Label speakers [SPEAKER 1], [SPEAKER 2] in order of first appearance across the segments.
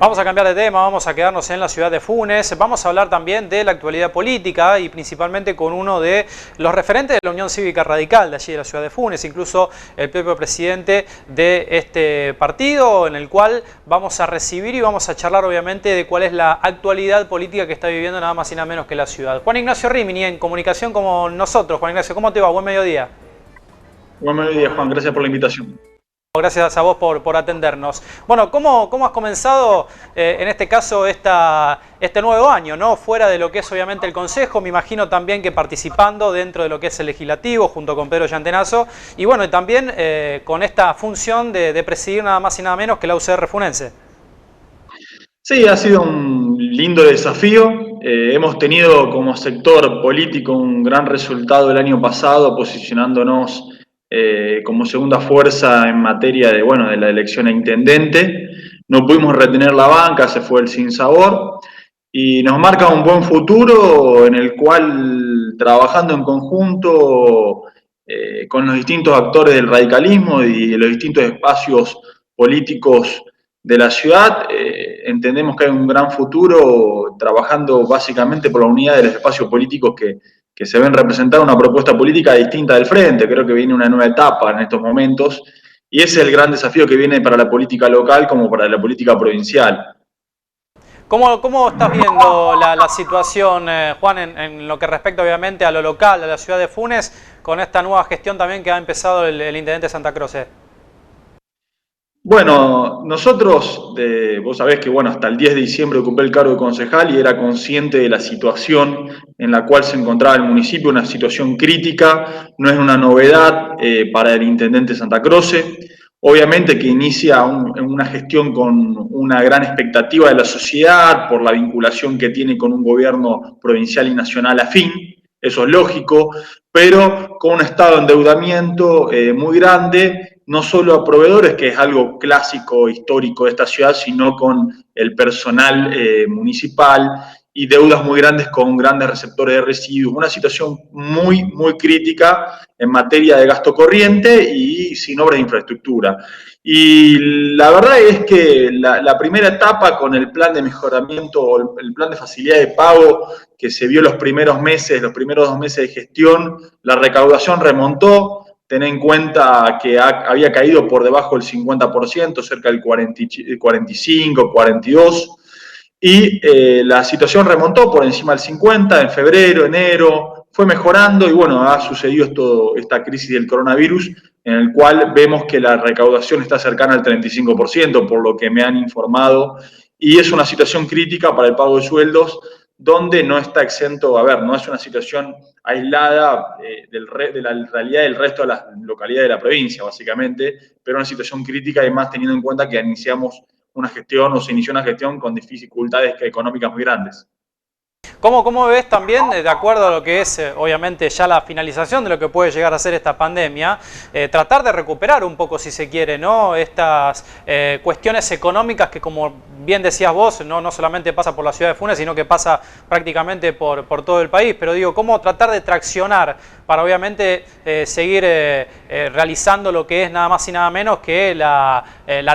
[SPEAKER 1] Vamos a cambiar de tema, vamos a quedarnos en la ciudad de Funes, vamos a hablar también de la actualidad política y principalmente con uno de los referentes de la Unión Cívica Radical de allí de la ciudad de Funes, incluso el propio presidente de este partido, en el cual vamos a recibir y vamos a charlar obviamente de cuál es la actualidad política que está viviendo nada más y nada menos que la ciudad. Juan Ignacio Rimini, en comunicación con nosotros. Juan Ignacio, ¿cómo te va? Buen mediodía.
[SPEAKER 2] Buen mediodía, Juan. Gracias por la invitación.
[SPEAKER 1] Gracias a vos por atendernos. Bueno, ¿cómo has comenzado en este caso este nuevo año, ¿no? Fuera de lo que es obviamente el Consejo, me imagino también que participando dentro de lo que es el Legislativo, junto con Pedro Yantenazo, y bueno, y también con esta función de presidir nada más y nada menos que la UCR Funense.
[SPEAKER 2] Sí, ha sido un lindo desafío. Hemos tenido como sector político un gran resultado el año pasado, posicionándonos como segunda fuerza en materia de la elección a intendente. No pudimos retener la banca, se fue el sinsabor, y nos marca un buen futuro en el cual, trabajando en conjunto con los distintos actores del radicalismo y de los distintos espacios políticos de la ciudad, entendemos que hay un gran futuro trabajando básicamente por la unidad de los espacios políticos que se ven representar una propuesta política distinta del frente. Creo que viene una nueva etapa en estos momentos y ese es el gran desafío que viene para la política local como para la política provincial.
[SPEAKER 1] ¿Cómo estás viendo la situación, Juan, en lo que respecta obviamente a lo local, a la ciudad de Funes, con esta nueva gestión también que ha empezado el intendente Santa Croce?
[SPEAKER 2] Bueno, nosotros, vos sabés que hasta el 10 de diciembre ocupé el cargo de concejal y era consciente de la situación en la cual se encontraba el municipio, una situación crítica, no es una novedad para el intendente Santa Croce. Obviamente que inicia una gestión con una gran expectativa de la sociedad por la vinculación que tiene con un gobierno provincial y nacional afín, eso es lógico, pero con un estado de endeudamiento muy grande, no solo a proveedores, que es algo clásico, histórico de esta ciudad, sino con el personal municipal y deudas muy grandes con grandes receptores de residuos. Una situación muy, muy crítica en materia de gasto corriente y sin obras de infraestructura. Y la verdad es que la primera etapa con el plan de mejoramiento, el plan de facilidad de pago que se vio los primeros 2 meses de gestión, la recaudación remontó. Ten en cuenta que había caído por debajo del 50%, cerca del 45, 42%, y la situación remontó por encima del 50% en febrero, enero, fue mejorando y ha sucedido esta crisis del coronavirus en el cual vemos que la recaudación está cercana al 35%, por lo que me han informado, y es una situación crítica para el pago de sueldos, donde no está exento, no es una situación aislada de la realidad del resto de las localidades de la provincia, básicamente, pero una situación crítica y más teniendo en cuenta que iniciamos una gestión o se inició una gestión con dificultades económicas muy grandes.
[SPEAKER 1] ¿Cómo ves también, de acuerdo a lo que es obviamente ya la finalización de lo que puede llegar a ser esta pandemia, tratar de recuperar un poco, si se quiere, ¿no? Estas cuestiones económicas que, como bien decías vos, no solamente pasa por la ciudad de Funes, sino que pasa prácticamente por todo el país? Pero digo, ¿cómo tratar de traccionar para obviamente seguir realizando lo que es nada más y nada menos que la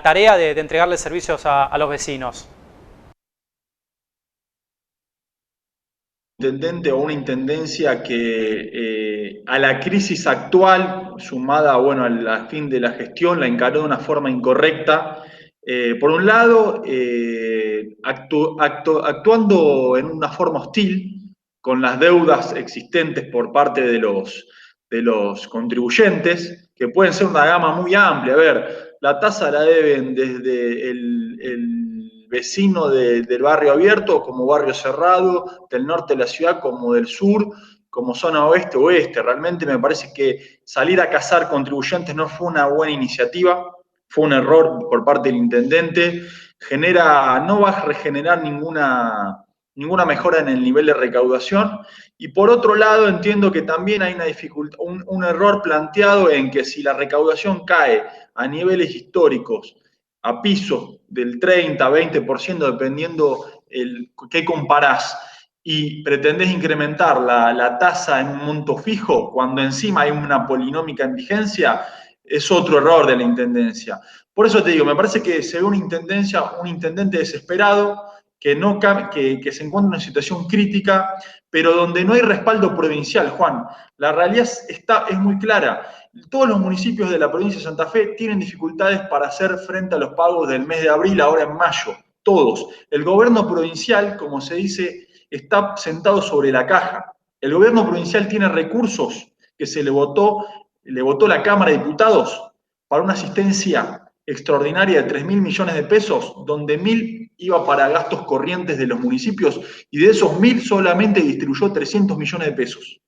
[SPEAKER 1] tarea de entregarle servicios a los vecinos?
[SPEAKER 2] Intendente o una intendencia que a la crisis actual, sumada al fin de la gestión, la encaró de una forma incorrecta. Por un lado, actuando en una forma hostil con las deudas existentes por parte de los contribuyentes, que pueden ser una gama muy amplia. A ver, la tasa la deben desde el vecino del barrio abierto como barrio cerrado, del norte de la ciudad como del sur, como zona oeste-oeste. Realmente me parece que salir a cazar contribuyentes no fue una buena iniciativa, fue un error por parte del intendente, no va a regenerar ninguna mejora en el nivel de recaudación. Y por otro lado, entiendo que también hay una dificultad, un error planteado en que si la recaudación cae a niveles históricos, a pisos del 30-20%, dependiendo qué comparás, y pretendés incrementar la tasa en un monto fijo, cuando encima hay una polinómica en vigencia, es otro error de la intendencia. Por eso te digo, me parece que se ve una intendencia, un intendente desesperado, que, no, que se encuentra en una situación crítica, pero donde no hay respaldo provincial, Juan. La realidad es muy clara. Todos los municipios de la provincia de Santa Fe tienen dificultades para hacer frente a los pagos del mes de abril, ahora en mayo. Todos. El gobierno provincial, como se dice, está sentado sobre la caja. El gobierno provincial tiene recursos que le votó la Cámara de Diputados para una asistencia extraordinaria de 3.000 millones de pesos, donde 1.000 iba para gastos corrientes de los municipios y de esos 1.000 solamente distribuyó 300 millones de pesos.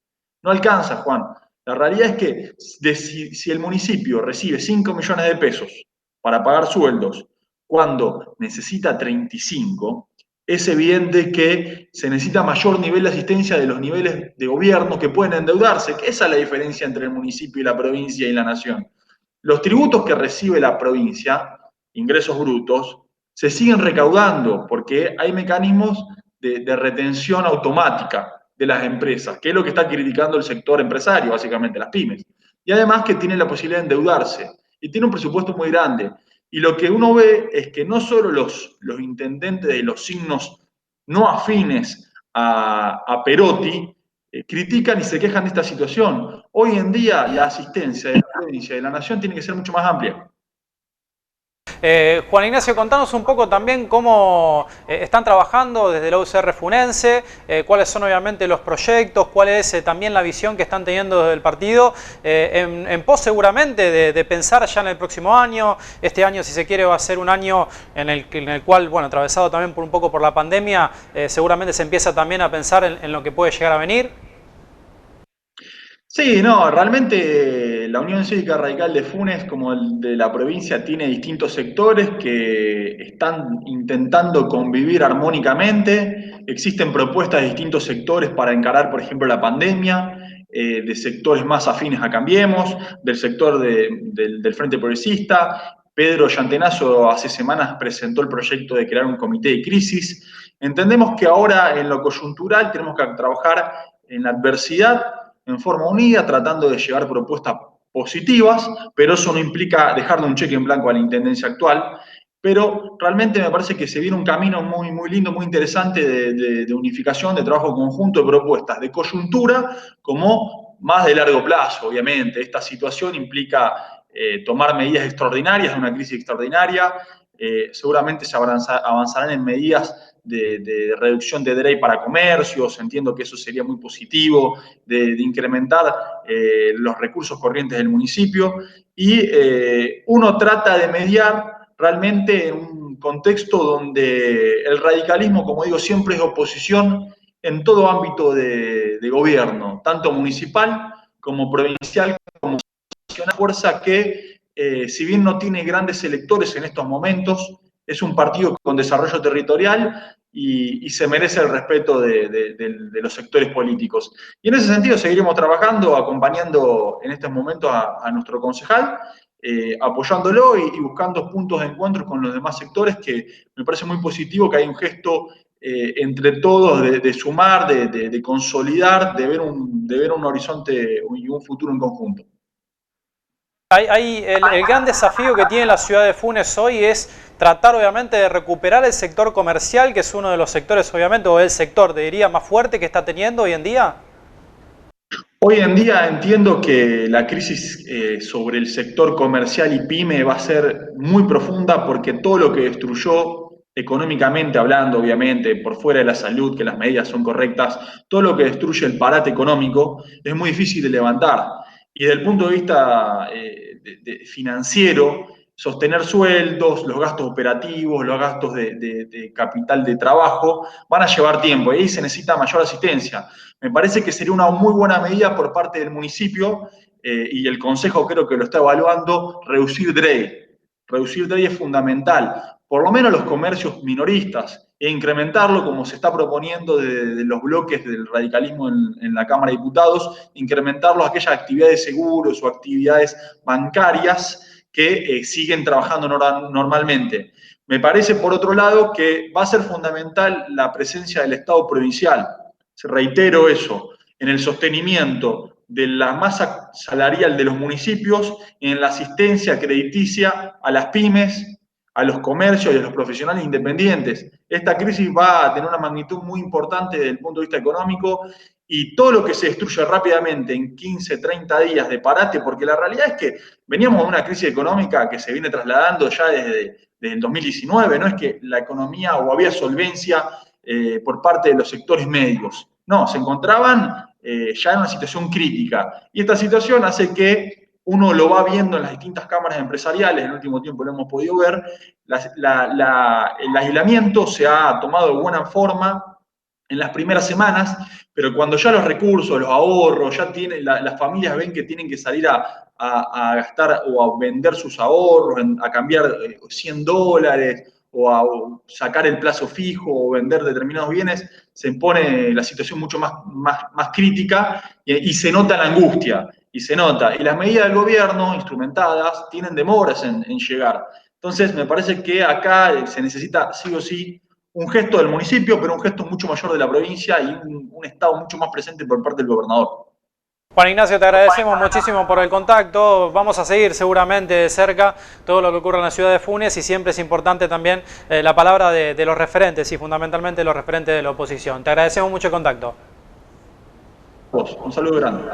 [SPEAKER 2] No alcanza, Juan. La realidad es que si el municipio recibe 5 millones de pesos para pagar sueldos cuando necesita 35, es evidente que se necesita mayor nivel de asistencia de los niveles de gobierno que pueden endeudarse, que esa es la diferencia entre el municipio y la provincia y la nación. Los tributos que recibe la provincia, ingresos brutos, se siguen recaudando porque hay mecanismos de retención automática de las empresas, que es lo que está criticando el sector empresario, básicamente las pymes. Y además que tiene la posibilidad de endeudarse y tiene un presupuesto muy grande. Y lo que uno ve es que no solo los intendentes de los signos no afines a Perotti critican y se quejan de esta situación. Hoy en día la asistencia de la provincia y de la nación tiene que ser mucho más amplia.
[SPEAKER 1] Juan Ignacio, contanos un poco también cómo están trabajando desde la UCR Funense, cuáles son obviamente los proyectos, cuál es también la visión que están teniendo desde el partido, en pos seguramente de pensar ya en el próximo año. Este año, si se quiere, va a ser un año en el cual, bueno, atravesado también un poco por la pandemia, seguramente se empieza también a pensar en lo que puede llegar a venir.
[SPEAKER 2] Sí, no, realmente la Unión Cívica Radical de Funes, como el de la provincia, tiene distintos sectores que están intentando convivir armónicamente. Existen propuestas de distintos sectores para encarar, por ejemplo, la pandemia, de sectores más afines a Cambiemos, del sector del Frente Progresista. Pedro Llantenazo hace semanas presentó el proyecto de crear un comité de crisis. Entendemos que ahora en lo coyuntural tenemos que trabajar en la adversidad en forma unida, tratando de llevar propuestas positivas, pero eso no implica dejarle un cheque en blanco a la intendencia actual. Pero realmente me parece que se viene un camino muy, muy lindo, muy interesante de unificación, de trabajo conjunto, de propuestas, de coyuntura, como más de largo plazo, obviamente. Esta situación implica tomar medidas extraordinarias de una crisis extraordinaria. Seguramente se avanzarán en medidas de reducción de DREI para comercios, entiendo que eso sería muy positivo, de incrementar los recursos corrientes del municipio, y uno trata de mediar realmente en un contexto donde el radicalismo, como digo, siempre es oposición en todo ámbito de gobierno, tanto municipal como provincial, como una fuerza que, si bien no tiene grandes electores en estos momentos, es un partido con desarrollo territorial y se merece el respeto de los sectores políticos. Y en ese sentido seguiremos trabajando, acompañando en estos momentos a nuestro concejal, apoyándolo y buscando puntos de encuentro con los demás sectores, que me parece muy positivo que hay un gesto entre todos de sumar, de consolidar, de ver un horizonte y un futuro en conjunto.
[SPEAKER 1] El gran desafío que tiene la ciudad de Funes hoy es tratar obviamente de recuperar el sector comercial, que es uno de los sectores obviamente, o el sector, te diría, más fuerte que está teniendo hoy en día.
[SPEAKER 2] Hoy en día entiendo que la crisis sobre el sector comercial y pyme va a ser muy profunda, porque todo lo que destruyó económicamente hablando, obviamente, por fuera de la salud, que las medidas son correctas, todo lo que destruye el parate económico es muy difícil de levantar. Y desde el punto de vista financiero, sostener sueldos, los gastos operativos, los gastos de capital de trabajo, van a llevar tiempo y ahí se necesita mayor asistencia. Me parece que sería una muy buena medida por parte del municipio, y el Consejo creo que lo está evaluando, reducir DREI. Reducir DREI es fundamental, por lo menos los comercios minoristas, e incrementarlo como se está proponiendo de los bloques del radicalismo en la Cámara de Diputados, incrementarlo a aquellas actividades de seguros o actividades bancarias que siguen trabajando normalmente. Me parece, por otro lado, que va a ser fundamental la presencia del Estado provincial. Reitero eso, en el sostenimiento de la masa salarial de los municipios en la asistencia crediticia a las pymes, a los comercios y a los profesionales independientes. Esta crisis va a tener una magnitud muy importante desde el punto de vista económico y todo lo que se destruye rápidamente en 15, 30 días de parate, porque la realidad es que veníamos de una crisis económica que se viene trasladando ya desde el 2019, no es que la economía o había solvencia por parte de los sectores medios, no, se encontraban ya en una situación crítica. Y esta situación hace que uno lo va viendo en las distintas cámaras empresariales, en el último tiempo lo hemos podido ver, el aislamiento se ha tomado de buena forma en las primeras semanas, pero cuando ya los recursos, los ahorros, ya tienen, las familias ven que tienen que salir a gastar o a vender sus ahorros, a cambiar $100 o a sacar el plazo fijo o vender determinados bienes, se pone la situación mucho más crítica y se nota la angustia, y se nota. Y las medidas del gobierno instrumentadas tienen demoras en llegar. Entonces, me parece que acá se necesita sí o sí un gesto del municipio, pero un gesto mucho mayor de la provincia y un Estado mucho más presente por parte del gobernador.
[SPEAKER 1] Juan Ignacio, te agradecemos muchísimo por el contacto. Vamos a seguir seguramente de cerca todo lo que ocurre en la ciudad de Funes y siempre es importante también la palabra de los referentes y fundamentalmente los referentes de la oposición. Te agradecemos mucho el contacto.
[SPEAKER 2] Un saludo grande.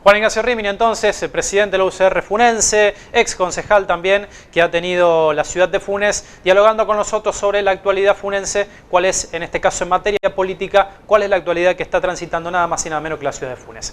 [SPEAKER 1] Juan Ignacio Rimini, entonces, presidente de la UCR Funense, ex concejal también, que ha tenido la ciudad de Funes, dialogando con nosotros sobre la actualidad funense, cuál es, en este caso en materia política, cuál es la actualidad que está transitando nada más y nada menos que la ciudad de Funes.